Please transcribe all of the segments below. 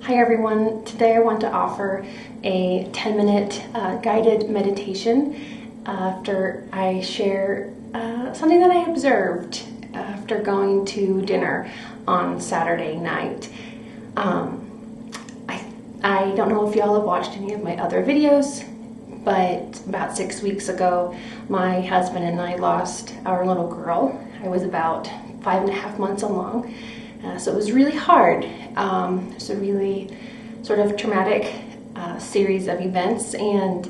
Hi everyone, today I want to offer a 10-minute guided meditation after I share something that I observed after going to dinner on Saturday night. I don't know if y'all have watched any of my other videos, but about 6 weeks ago my husband and I lost our little girl. I was about 5.5 months along. So it was really hard. It's a really sort of traumatic series of events, and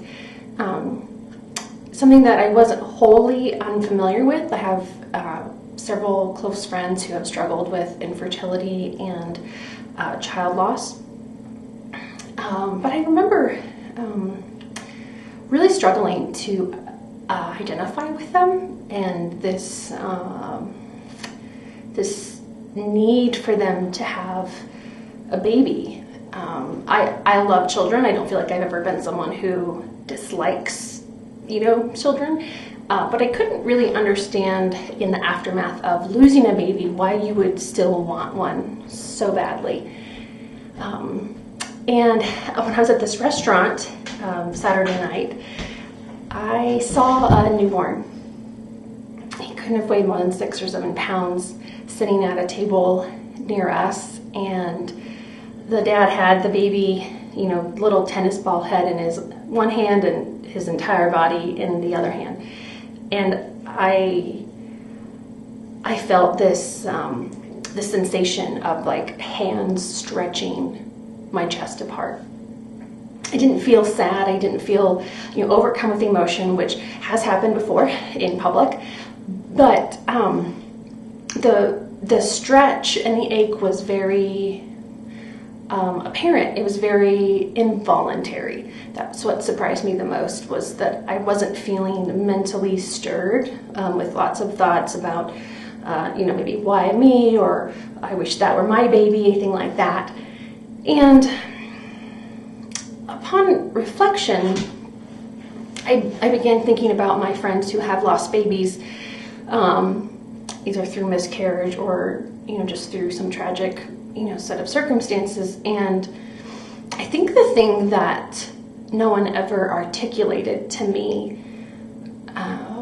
something that I wasn't wholly unfamiliar with. I have several close friends who have struggled with infertility and child loss. But I remember really struggling to identify with them, and this need for them to have a baby. I love children. I don't feel like I've ever been someone who dislikes, children. But I couldn't really understand in the aftermath of losing a baby why you would still want one so badly. And when I was at this restaurant Saturday night, I saw a newborn. He couldn't have weighed more than 6 or 7 pounds, sitting at a table near us, and the dad had the baby, little tennis ball head in his one hand and his entire body in the other hand. And I felt this this sensation of like hands stretching my chest apart. I didn't feel sad. I didn't feel overcome with emotion, which has happened before in public. But the stretch and the ache was very apparent. It was very involuntary. That's what surprised me the most, was that I wasn't feeling mentally stirred with lots of thoughts about, maybe why me, or I wish that were my baby, anything like that. And upon reflection, I began thinking about my friends who have lost babies, either through miscarriage or just through some tragic set of circumstances. And I think the thing that no one ever articulated to me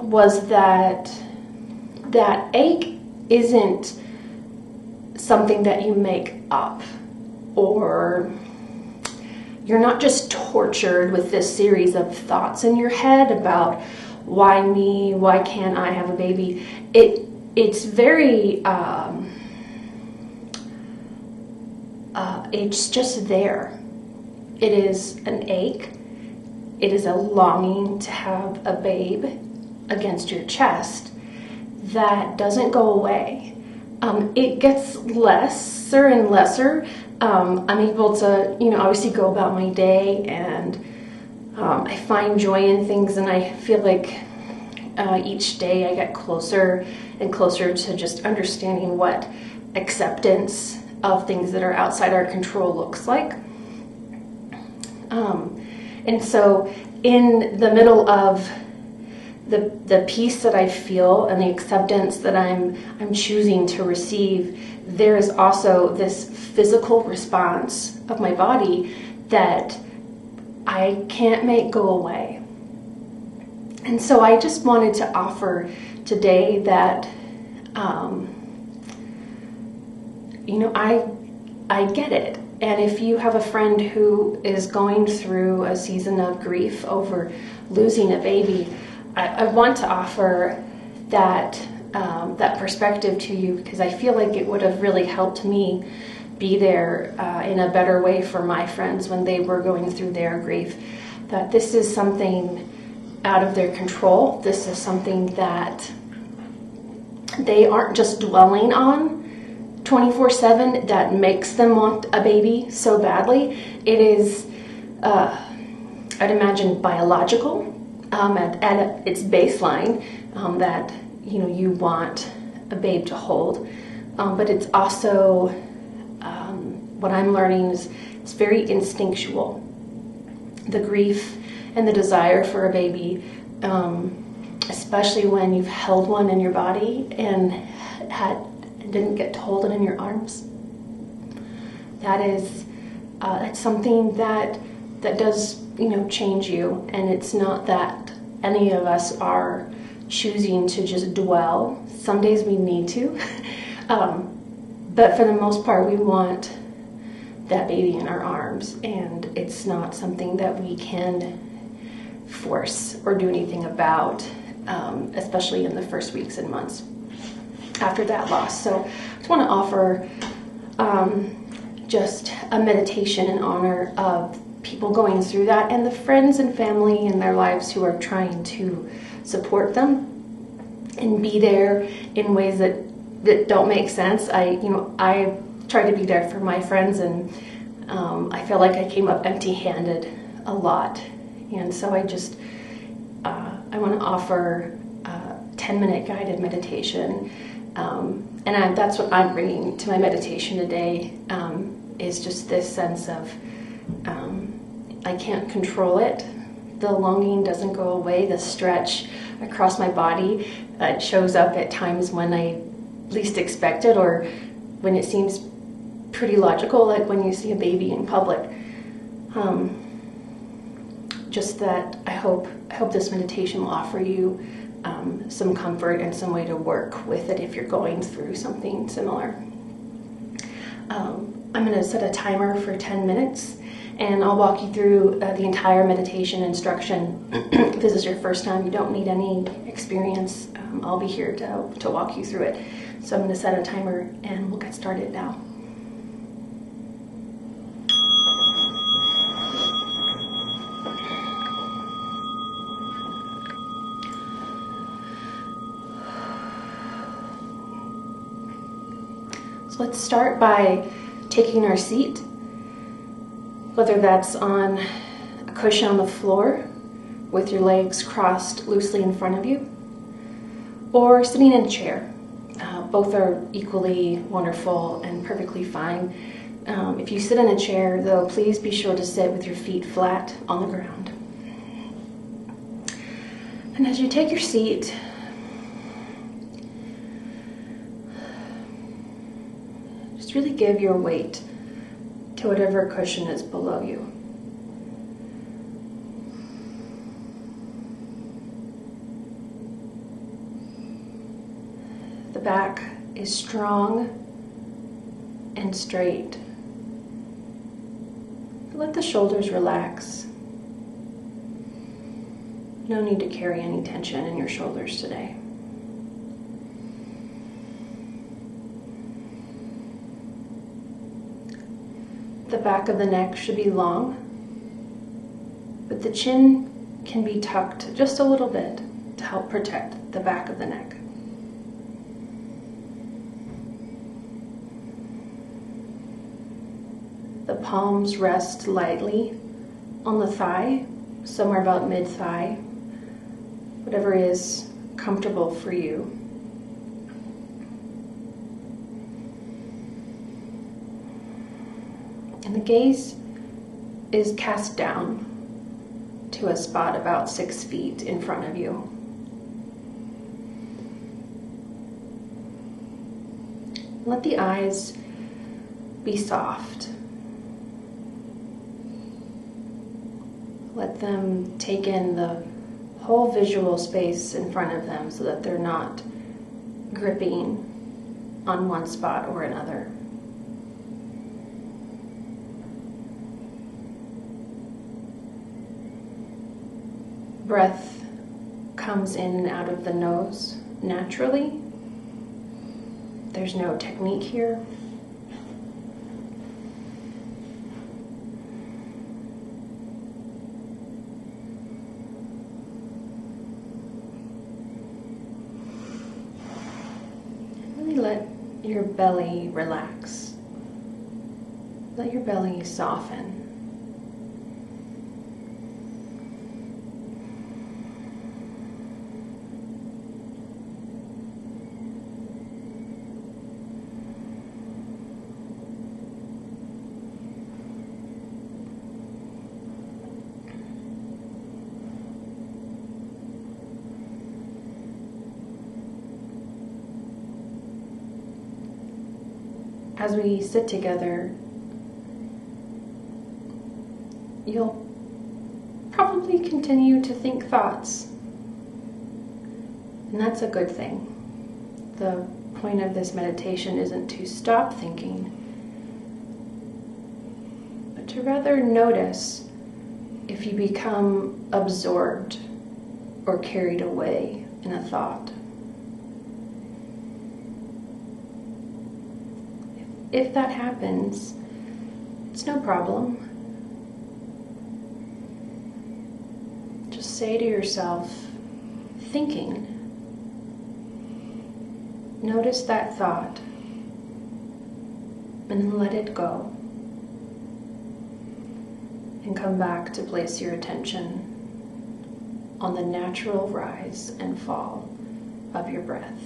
was that ache isn't something that you make up, or you're not just tortured with this series of thoughts in your head about why me, why can't I have a baby. It's very it's just there. It is an ache. It is a longing to have a babe against your chest that doesn't go away. It gets lesser and lesser. I'm able to, obviously go about my day, and I find joy in things, and I feel like each day I get closer and closer to just understanding what acceptance of things that are outside our control looks like. And so in the middle of the peace that I feel and the acceptance that I'm choosing to receive, there is also this physical response of my body that I can't make go away. And so I just wanted to offer today that I get it. And if you have a friend who is going through a season of grief over losing a baby, I want to offer that perspective to you, because I feel like it would have really helped me be there in a better way for my friends when they were going through their grief. That this is something out of their control. This is something that they aren't just dwelling on 24/7 that makes them want a baby so badly. It is, I'd imagine, biological at its baseline, that you want a babe to hold, but it's also what I'm learning is it's very instinctual. The grief and the desire for a baby, especially when you've held one in your body and didn't get to hold it in your arms. That is It's something that does, change you, and it's not that any of us are choosing to just dwell. Some days we need to, but for the most part, we want that baby in our arms, and it's not something that we can force or do anything about, especially in the first weeks and months after that loss. So I just want to offer just a meditation in honor of people going through that, and the friends and family in their lives who are trying to support them and be there in ways that don't make sense. I try to be there for my friends, and I feel like I came up empty-handed a lot, and so I want to offer a 10-minute guided meditation, and that's what I'm bringing to my meditation today, is just this sense of I can't control it. The longing doesn't go away. The stretch across my body shows up at times when I least expect it, or when it seems pretty logical, like when you see a baby in public. Just that I hope this meditation will offer you some comfort and some way to work with it if you're going through something similar. I'm going to set a timer for 10 minutes, and I'll walk you through the entire meditation instruction. If this is your first time, you don't need any experience. I'll be here to walk you through it. So I'm going to set a timer, and we'll get started now. So let's start by taking our seat, whether that's on a cushion on the floor with your legs crossed loosely in front of you, or sitting in a chair. Both are equally wonderful and perfectly fine. If you sit in a chair, though, please be sure to sit with your feet flat on the ground. And as you take your seat, just really give your weight to whatever cushion is below you. The back is strong and straight. Let the shoulders relax. No need to carry any tension in your shoulders today. The back of the neck should be long, but the chin can be tucked just a little bit to help protect the back of the neck. The palms rest lightly on the thigh, somewhere about mid-thigh, whatever is comfortable for you. And the gaze is cast down to a spot about 6 feet in front of you. Let the eyes be soft. Let them take in the whole visual space in front of them so that they're not gripping on one spot or another. Breath comes in and out of the nose naturally. There's no technique here. Really let your belly relax. Let your belly soften. As we sit together, you'll probably continue to think thoughts. And that's a good thing. The point of this meditation isn't to stop thinking, but to rather notice if you become absorbed or carried away in a thought. If that happens, it's no problem. Just say to yourself, thinking, notice that thought and let it go. And come back to place your attention on the natural rise and fall of your breath.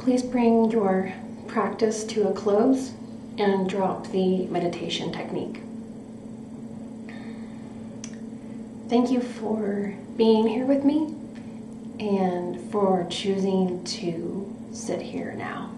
please bring your practice to a close and drop the meditation technique. Thank you for being here with me and for choosing to sit here now.